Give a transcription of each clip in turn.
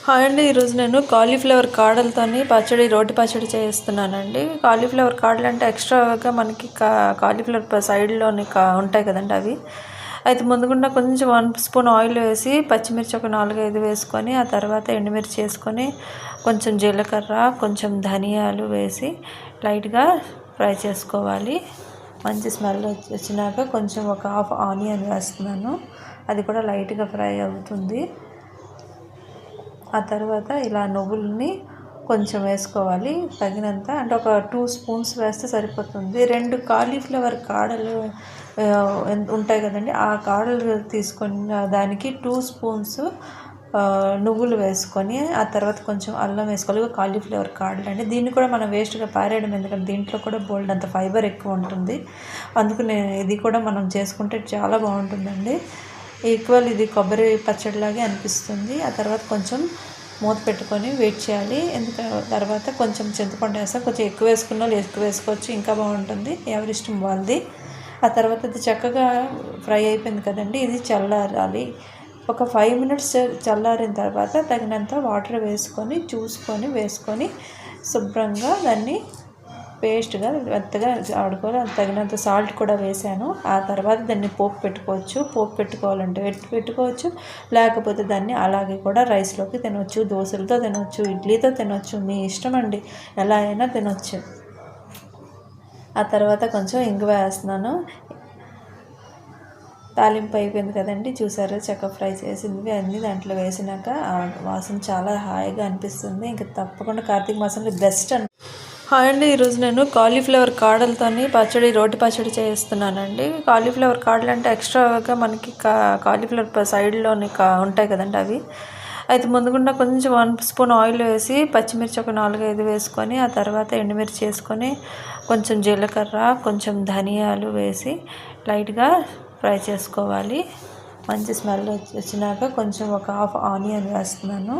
Hi అండి. ఈరోజు నేను కాలీఫ్లవర్ కాడలతోని రోటి పచ్చడి చేస్తున్నానండి. కాలీఫ్లవర్ కాడలు అంటే ఎక్స్ట్రాగా మనకి కాలీఫ్లవర్ సైడ్లోని ఉంటాయి కదండి అవి. అయితే ముందుగుండా కొంచెం 1 స్పూన్ ఆయిల్ వేసి పచ్చిమిర్చి ఒక 4, 5 వేసుకొని, ఆ తర్వాత ఎండుమిర్చి వేసుకొని, కొంచెం జీలకర్ర, కొంచెం ధనియాలు వేసి లైట్గా ఫ్రై చేసుకోవాలి. మంచి స్మెల్ వచ్చినాక కొంచెం ఒక హాఫ్ ఆనియన్ వేస్తున్నాను. అది కూడా లైట్గా ఫ్రై అవుతుంది. ఆ తర్వాత ఇలా నువ్వుల్ని కొంచెం వేసుకోవాలి తగినంత, అంటే ఒక 2 స్పూన్స్ వేస్తే సరిపోతుంది. 2 కాలీఫ్లవర్ కాడలు ఉంటాయి కదండి, ఆ కాడలు తీసుకొని దానికి 2 స్పూన్స్ నువ్వులు వేసుకొని, ఆ తర్వాత కొంచెం అల్లం వేసుకోవాలి. కాలీఫ్లవర్ కాడలు అండి, దీన్ని కూడా మనం వేస్ట్గా పారేయడం ఎందుకంటే దీంట్లో కూడా బోల్డ్ అంత ఫైబర్ ఎక్కువ ఉంటుంది. అందుకనే ఇది కూడా మనం చేసుకుంటే చాలా బాగుంటుందండి. ఈక్వల్ ఇది కొబ్బరి పచ్చడిలాగే అనిపిస్తుంది. ఆ తర్వాత కొంచెం మూత పెట్టుకొని వెయిట్ చేయాలి. తర్వాత కొంచెం చింతపండు వేస్తాం, కొంచెం ఎక్కువ వేసుకున్న వాళ్ళు ఎక్కువ వేసుకోవచ్చు, ఇంకా బాగుంటుంది, ఎవరిష్టం వాళ్ళది. ఆ తర్వాత అది చక్కగా ఫ్రై అయిపోయింది కదండి, ఇది చల్లారాలి. ఒక 5 మినిట్స్ చల్లారిన తర్వాత తగినంత వాటర్ వేసుకొని చూసుకొని వేసుకొని శుభ్రంగా దాన్ని పేస్ట్గా మెత్తగా ఆడుకోవాలి. తగినంత సాల్ట్ కూడా వేసాను. ఆ తర్వాత దాన్ని పోపు పెట్టుకోవచ్చు. పోపు పెట్టుకోవాలంటే పెట్టుకోవచ్చు, లేకపోతే దాన్ని అలాగే కూడా రైస్లోకి తినవచ్చు, దోశలతో తినవచ్చు, ఇడ్లీతో తినవచ్చు, మీ ఇష్టం అండి, ఎలా అయినా తినవచ్చు. ఆ తర్వాత కొంచెం ఇంగువ వేస్తున్నాను. తాలింపు అయిపోయింది కదండి, చూసారు చక్కగా ఫ్రై చేసింది అన్నీ దాంట్లో వేసినాక ఆ వాసన చాలా హాయిగా అనిపిస్తుంది. ఇంకా తప్పకుండా కార్తీక మాసంలో బెస్ట్ అని. హాయ్ అండి. ఈరోజు నేను కాలీఫ్లవర్ కాడలతోని రోటి పచ్చడి చేస్తున్నానండి. కాలీఫ్లవర్ కాడలు అంటే ఎక్స్ట్రాగా మనకి కాలీఫ్లవర్ సైడ్లోని ఉంటాయి కదండి అవి. అయితే ముందుగుండా కొంచెం 1 స్పూన్ ఆయిల్ వేసి పచ్చిమిర్చి ఒక 4, 5 వేసుకొని, ఆ తర్వాత ఎండుమిర్చి వేసుకొని, కొంచెం జీలకర్ర, కొంచెం ధనియాలు వేసి లైట్గా ఫ్రై చేసుకోవాలి. మంచి స్మెల్ వచ్చినాక కొంచెం ఒక హాఫ్ ఆనియన్ వేస్తున్నాను.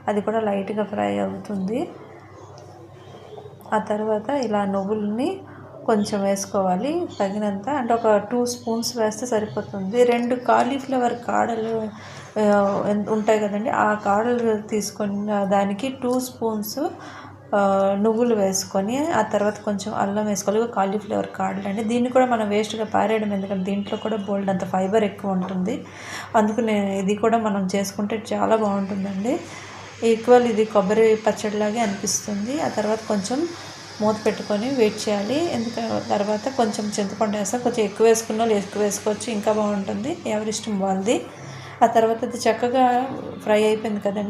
అది కూడా లైట్గా ఫ్రై అవుతుంది. ఆ తర్వాత ఇలా నువ్వుల్ని కొంచెం వేసుకోవాలి తగినంత, అంటే ఒక 2 స్పూన్స్ వేస్తే సరిపోతుంది. 2 కాలీఫ్లవర్ కాడలు ఉంటాయి కదండి, ఆ కాడలు తీసుకొని దానికి 2 స్పూన్స్ నువ్వులు వేసుకొని, ఆ తర్వాత కొంచెం అల్లం వేసుకోవాలి. కాలీఫ్లవర్ కాడలు అండి, దీన్ని కూడా మనం వేస్ట్గా పారేయడం ఎందుకంటే దీంట్లో కూడా బోల్డ్ అంత ఫైబర్ ఎక్కువ ఉంటుంది. అందుకనే ఇది కూడా మనం చేసుకుంటే చాలా బాగుంటుందండి. ఈక్వల్ ఇది కొబ్బరి పచ్చడిలాగే అనిపిస్తుంది. ఆ తర్వాత కొంచెం మూత పెట్టుకొని వెయిట్ చేయాలి. తర్వాత కొంచెం చింతపండు వేస్తాం, కొంచెం ఎక్కువ వేసుకున్న వాళ్ళు ఎక్కువ వేసుకోవచ్చు, ఇంకా బాగుంటుంది, ఎవరిష్టం వాళ్ళది. ఆ తర్వాత అది చక్కగా ఫ్రై అయిపోయింది కదండి,